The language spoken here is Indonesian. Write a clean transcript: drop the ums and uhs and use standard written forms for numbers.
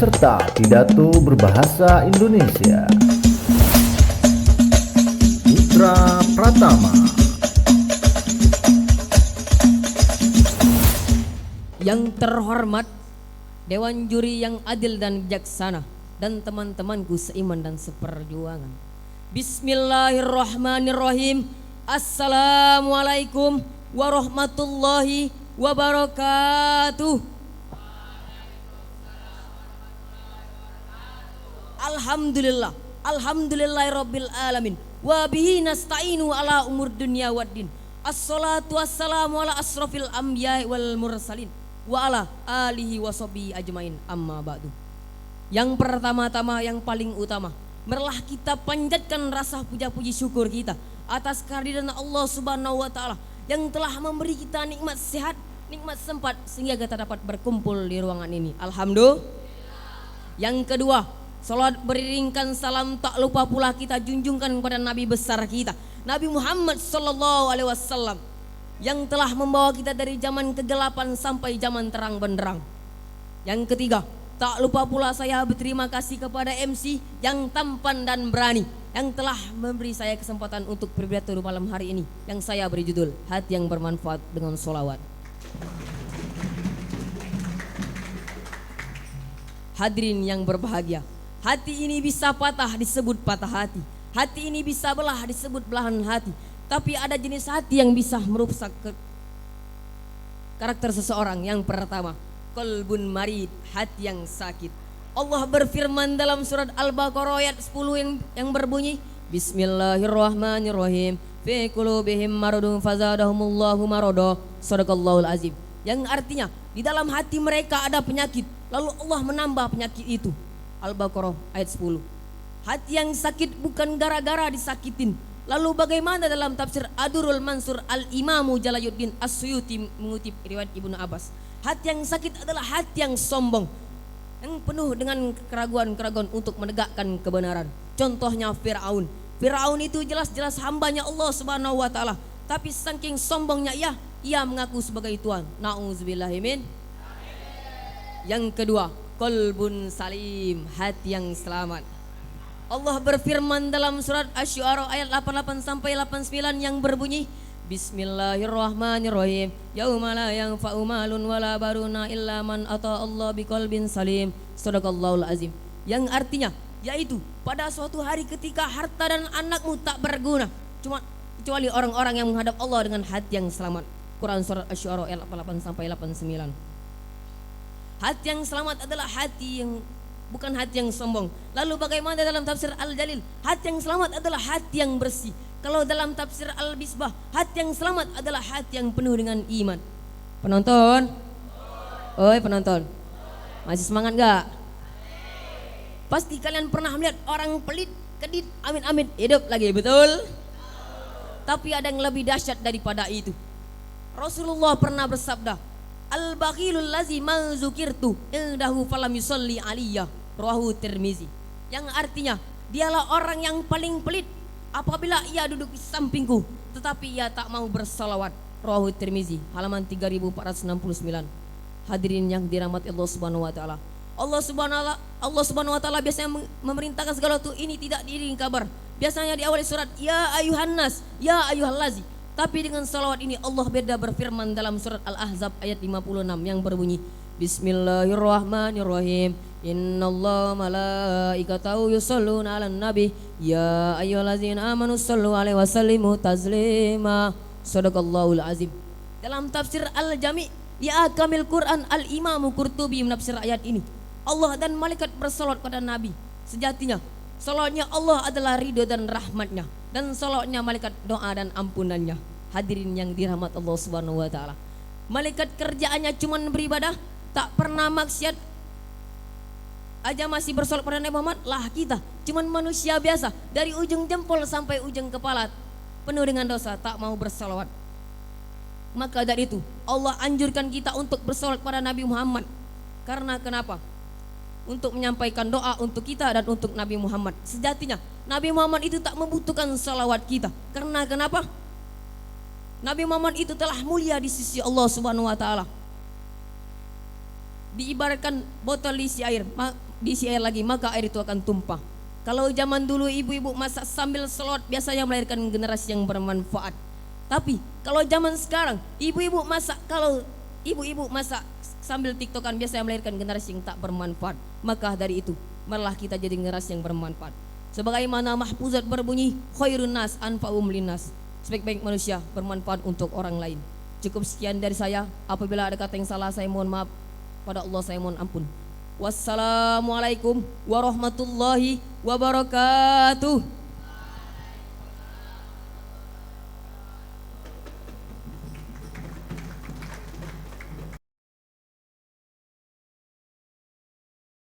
serta pidato berbahasa Indonesia. Putra Pratama. Yang terhormat Dewan Juri yang adil dan bijaksana dan teman-temanku seiman dan seperjuangan. Bismillahirrahmanirrahim. Assalamualaikum warahmatullahi wabarakatuh. Alhamdulillah, alhamdulillahirabbil alamin. Wa bihi nasta'inu ala umur dunya waddin. Assalatu wassalamu ala asrafil anbiya'i wal mursalin wa ala alihi washabihi ajmain, amma ba'du. Yang pertama-tama, yang paling utama, marilah kita panjatkan rasa puja-puji syukur kita atas kehadiran Allah Subhanahu wa taala yang telah memberi kita nikmat sehat, nikmat sempat sehingga kita dapat berkumpul di ruangan ini. Alhamdulillah. Yang kedua, salat beriringkan salam tak lupa pula kita junjungkan kepada Nabi besar kita, Nabi Muhammad sallallahu alaihi wasallam, yang telah membawa kita dari zaman kegelapan sampai zaman terang benderang. Yang ketiga, tak lupa pula saya berterima kasih kepada MC yang tampan dan berani yang telah memberi saya kesempatan untuk berpidato malam hari ini yang saya beri judul Hati yang Bermanfaat dengan Sholawat. Hadirin yang berbahagia, hati ini bisa patah disebut patah hati, hati ini bisa belah disebut belahan hati. Tapi ada jenis hati yang bisa merusak karakter seseorang. Yang pertama, qalbun marid, hati yang sakit. Allah berfirman dalam surat Al-Baqarah ayat 10 yang berbunyi, Bismillahirrahmanirrahim. Fi qulubihim maradun fazadahumullahu marada. Shadaqallahul azim. Yang artinya di dalam hati mereka ada penyakit, lalu Allah menambah penyakit itu. Al-Baqarah ayat 10. Hati yang sakit bukan gara-gara disakitin. Lalu bagaimana dalam tafsir Adurul Mansur Al-Imamu Jalaluddin As-Suyuti mengutip riwayat Ibnu Abbas, hati yang sakit adalah hati yang sombong, yang penuh dengan keraguan-keraguan untuk menegakkan kebenaran. Contohnya Fir'aun. Fir'aun itu jelas-jelas hambanya Allah Subhanahu wa taala, tapi saking sombongnya ia mengaku sebagai Tuhan. Na'udzubillahi min. Yang kedua, qalbun salim, hati yang selamat. Allah berfirman dalam surat Asy-Syu'ara ayat 88 sampai 89 yang berbunyi, Bismillahirrahmanirrahim. Yauma la yanfa'u malun wala baruna illa man ata Allah biqalbin salim. Shadaqallahul azim. Yang artinya yaitu pada suatu hari ketika harta dan anakmu tak berguna kecuali orang-orang yang menghadap Allah dengan hati yang selamat. Quran surat Asy-Syu'ara ayat 88 sampai 89. Hati yang selamat adalah hati yang bukan hati yang sombong. Lalu bagaimana dalam tafsir Al-Jalil? Hati yang selamat adalah hati yang bersih. Kalau dalam tafsir Al-Bisbah, hati yang selamat adalah hati yang penuh dengan iman. Penonton? Oi penonton, masih semangat gak? Pasti kalian pernah melihat orang pelit, kedit, amit-amit hidup lagi, betul? Tapi ada yang lebih dahsyat daripada itu. Rasulullah pernah bersabda, Al-bakhilul lazi ma zukirtu indahu falam yusalli aliyah, rawahu Tirmizi. Yang artinya dialah orang yang paling pelit apabila ia duduk di sampingku tetapi ia tak mau bersalawat, rawahu Tirmizi, halaman 3469. Hadirin yang dirahmati Allah Subhanahu wa taala, Allah Subhanahu wa taala biasanya memerintahkan segala itu ini tidak diiringi kabar. Biasanya diawali surat ya ayuhan nas, ya ayyuhallazi. Tapi dengan salawat ini Allah beda berfirman dalam surat Al-Ahzab ayat 56 yang berbunyi, Bismillahirrahmanirrahim. Innallaha malaikatahu yusholluna 'alan nabi ya ayyuhallazina amanu shollu 'alaihi wa sallimu taslima. Shadaqallahul azim. Dalam tafsir Al-Jami' ya Kamil Quran Al-Imam Qurtubi menafsir ayat ini, Allah dan malaikat bersalawat pada Nabi. Sejatinya salawatnya Allah adalah ridho dan rahmatnya, dan salawatnya malaikat doa dan ampunannya. Hadirin yang dirahmat Allah Subhanahu wa taala, malaikat kerjaannya cuma beribadah, tak pernah maksiat aja masih bersolek pada Nabi Muhammad. Lah kita cuman manusia biasa, dari ujung jempol sampai ujung kepala penuh dengan dosa, tak mau bersolawat. Maka dari itu Allah anjurkan kita untuk bersolek pada Nabi Muhammad. Karena kenapa? Untuk menyampaikan doa untuk kita dan untuk Nabi Muhammad. Sejatinya Nabi Muhammad itu tak membutuhkan salawat kita. Karena kenapa? Nabi Muhammad itu telah mulia di sisi Allah Subhanahu wa taala. Diibaratkan botol isi air, diisi air lagi, maka air itu akan tumpah. Kalau zaman dulu ibu-ibu masak sambil selot, biasanya melahirkan generasi yang bermanfaat. Tapi kalau zaman sekarang ibu-ibu masak sambil tiktokan, biasanya melahirkan generasi yang tak bermanfaat. Maka dari itu malah kita jadi generasi yang bermanfaat. Sebagaimana mahfuzat berbunyi, khairun nas anfa'um linnas. Sebaik-baik manusia bermanfaat untuk orang lain. Cukup sekian dari saya. Apabila ada kata yang salah, saya mohon maaf. Pada Allah saya mohon ampun. Wassalamualaikum warahmatullahi wabarakatuh.